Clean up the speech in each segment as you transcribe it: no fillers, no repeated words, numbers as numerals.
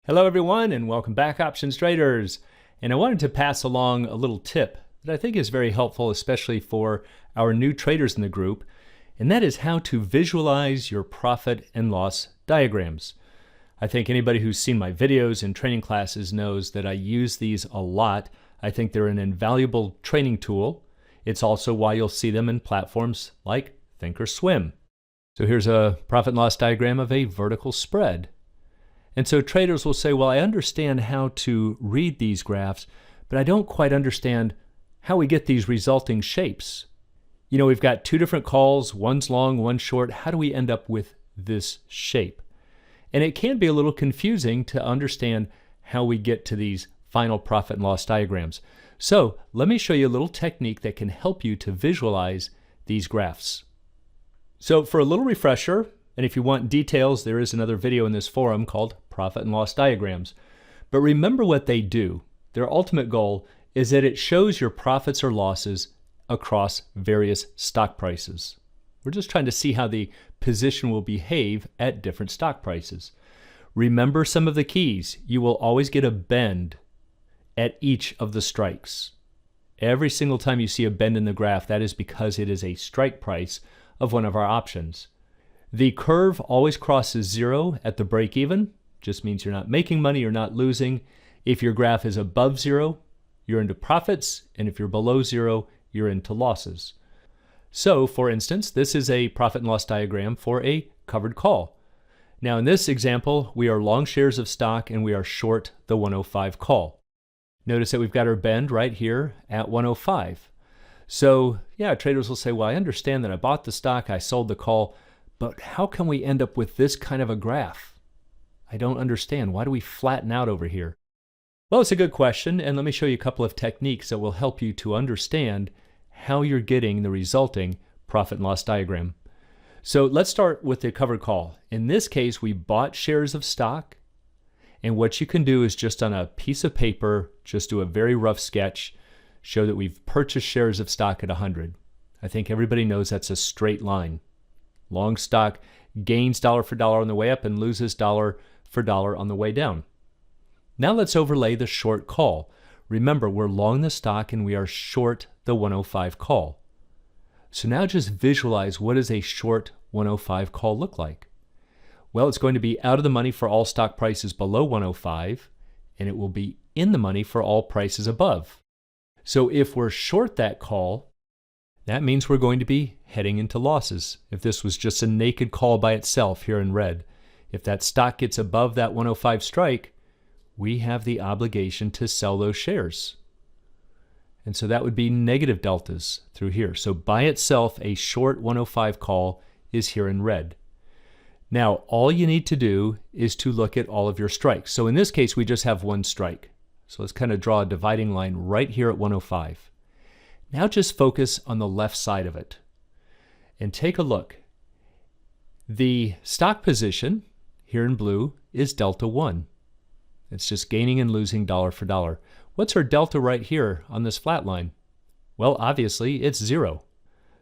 Hello everyone and welcome back, options traders. And I wanted to pass along a little tip that I think is very helpful, especially for our new traders in the group, and that is how to visualize your profit and loss diagrams. I think anybody who's seen my videos and training classes knows that I use these a lot. I think they're an invaluable training tool. It's also why you'll see them in platforms like Thinkorswim. So here's a profit and loss diagram of a vertical spread. And so traders will say, well, I understand how to read these graphs, but I don't quite understand how we get these resulting shapes. You know, we've got two different calls, one's long, one's short. How do we end up with this shape? And it can be a little confusing to understand how we get to these final profit and loss diagrams. So let me show you a little technique that can help you to visualize these graphs. So for a little refresher, and if you want details, there is another video in this forum called Profit and Loss Diagrams. But remember what they do. Their ultimate goal is that it shows your profits or losses across various stock prices. We're just trying to see how the position will behave at different stock prices. Remember some of the keys. You will always get a bend at each of the strikes. Every single time you see a bend in the graph, that is because it is a strike price of one of our options. The curve always crosses zero at the break even. Just means you're not making money, you're not losing. If your graph is above zero, you're into profits, and if you're below zero, you're into losses. So, for instance, this is a profit and loss diagram for a covered call. Now, in this example, we are long shares of stock and we are short the 105 call. Notice that we've got our bend right here at 105. So, yeah, traders will say, well, I understand that I bought the stock, I sold the call, but how can we end up with this kind of a graph? I don't understand. Why do we flatten out over here? Well, it's a good question, and let me show you a couple of techniques that will help you to understand how you're getting the resulting profit and loss diagram. So let's start with the covered call. In this case, we bought shares of stock, and what you can do is just on a piece of paper, just do a very rough sketch, show that we've purchased shares of stock at 100. I think everybody knows that's a straight line. Long stock gains dollar for dollar on the way up and loses dollar for dollar on the way down. Now let's overlay the short call. Remember, we're long the stock and we are short the 105 call. So now just visualize, what does a short 105 call look like? Well, it's going to be out of the money for all stock prices below 105, and it will be in the money for all prices above. So if we're short that call, that means we're going to be heading into losses. If this was just a naked call by itself here in red, if that stock gets above that 105 strike, we have the obligation to sell those shares. And so that would be negative deltas through here. So by itself, a short 105 call is here in red. Now, all you need to do is to look at all of your strikes. So in this case, we just have one strike. So let's kind of draw a dividing line right here at 105. Now just focus on the left side of it and take a look. The stock position here in blue is delta 1. It's just gaining and losing dollar for dollar. What's our delta right here on this flat line? Well, obviously it's 0.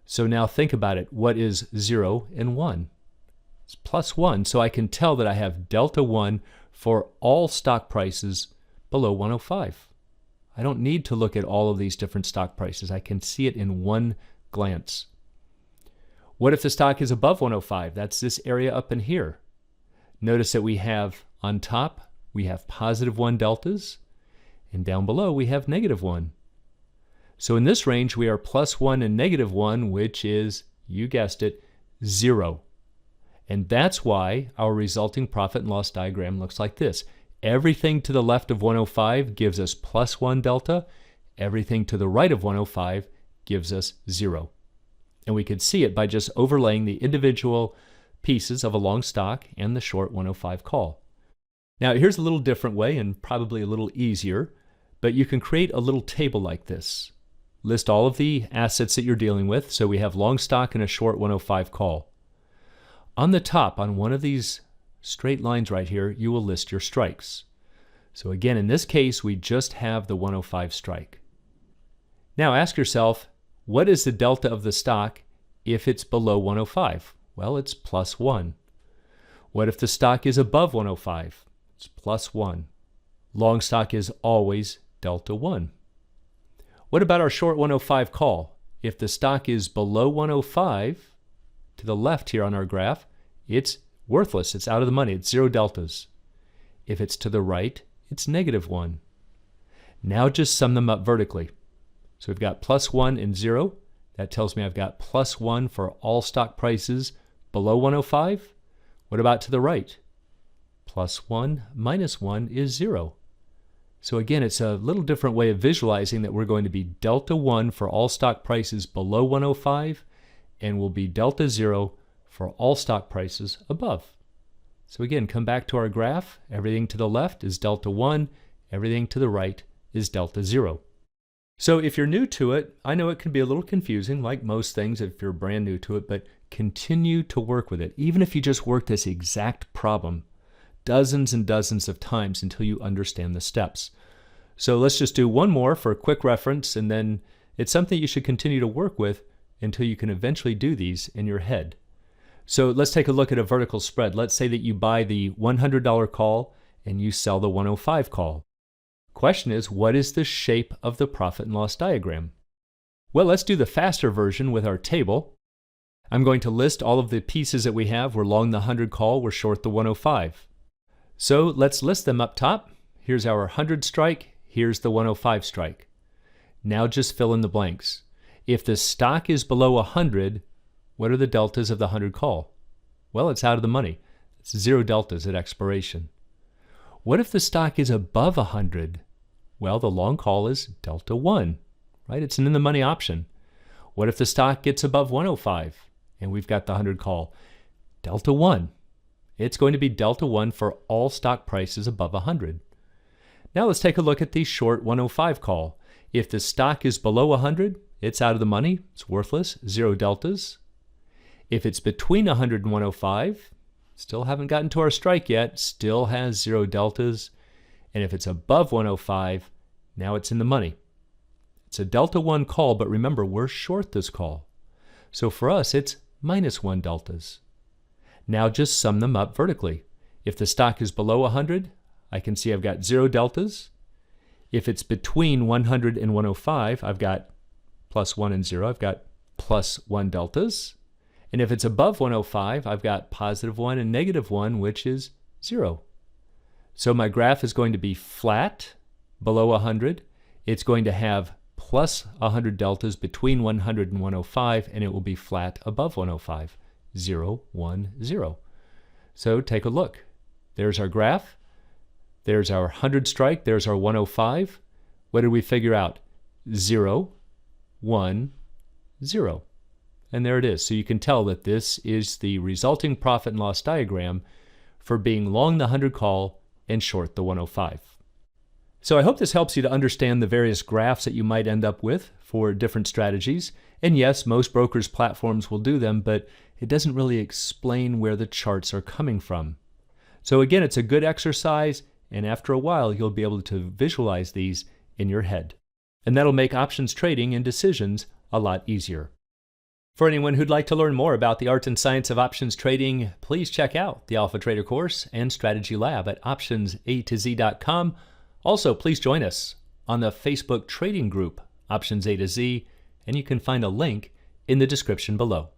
So now think about it. What is 0 and 1? It's plus 1. So I can tell that I have delta 1 for all stock prices below 105. I don't need to look at all of these different stock prices. I can see it in one glance. What if the stock is above 105? That's this area up in here. Notice that we have on top, we have positive 1 deltas, and down below we have negative 1. So in this range, we are plus 1 and negative 1, which is, you guessed it, 0. And that's why our resulting profit and loss diagram looks like this. Everything to the left of 105 gives us plus 1 delta. Everything to the right of 105 gives us 0. And we could see it by just overlaying the individual pieces of a long stock and the short 105 call. Now here's a little different way and probably a little easier, but you can create a little table like this. List all of the assets that you're dealing with. So we have long stock and a short 105 call. On the top, on one of these straight lines right here, you will list your strikes. So again, in this case, we just have the 105 strike. Now ask yourself, what is the delta of the stock if it's below 105? Well, it's plus 1. What if the stock is above 105? It's plus 1. Long stock is always delta 1. What about our short 105 call? If the stock is below 105, to the left here on our graph, it's worthless. It's out of the money. It's 0 deltas. If it's to the right, it's negative 1. Now just sum them up vertically. So we've got plus 1 and 0. That tells me I've got plus 1 for all stock prices below 105. What about to the right? Plus 1 minus 1 is 0. So again, it's a little different way of visualizing that we're going to be delta 1 for all stock prices below 105, and will be delta 0 for all stock prices above. So again, come back to our graph. Everything to the left is delta 1. Everything to the right is delta 0. So if you're new to it, I know it can be a little confusing, like most things if you're brand new to it, but continue to work with it. Even if you just work this exact problem dozens and dozens of times until you understand the steps. So let's just do one more for a quick reference, and then it's something you should continue to work with until you can eventually do these in your head. So let's take a look at a vertical spread. Let's say that you buy the $100 call and you sell the 105 call. Question is, what is the shape of the profit and loss diagram? Well, let's do the faster version with our table. I'm going to list all of the pieces that we have. We're long the 100 call, we're short the 105. So let's list them up top. Here's our 100 strike, here's the 105 strike. Now just fill in the blanks. If the stock is below 100, what are the deltas of the 100 call? Well, it's out of the money. It's 0 deltas at expiration. What if the stock is above 100? Well, the long call is delta 1, right? It's an in the money option. What if the stock gets above 105 and we've got the 100 call? Delta 1. It's going to be delta 1 for all stock prices above 100. Now let's take a look at the short 105 call. If the stock is below 100, it's out of the money. It's worthless. 0 deltas. If it's between 100 and 105, still haven't gotten to our strike yet, still has 0 deltas. And if it's above 105, now it's in the money. It's a delta 1 call, but remember, we're short this call. So for us, it's minus 1 deltas. Now just sum them up vertically. If the stock is below 100, I can see I've got 0 deltas. If it's between 100 and 105, I've got plus 1 and 0. I've got plus 1 deltas. And if it's above 105, I've got positive 1 and negative 1, which is 0. So my graph is going to be flat below 100. It's going to have plus 100 deltas between 100 and 105, and it will be flat above 105. 0, 1, 0. So take a look. There's our graph. There's our 100 strike. There's our 105. What did we figure out? 0, 1, 0. And there it is. So you can tell that this is the resulting profit and loss diagram for being long the 100 call and short the 105. So I hope this helps you to understand the various graphs that you might end up with for different strategies. And yes, most brokers' platforms will do them, but it doesn't really explain where the charts are coming from. So again, it's a good exercise, and after a while, you'll be able to visualize these in your head. And that'll make options trading and decisions a lot easier. For anyone who'd like to learn more about the art and science of options trading, please check out the Alpha Trader course and Strategy Lab at optionsa2z.com. Also, please join us on the Facebook trading group, Options A to Z, and you can find a link in the description below.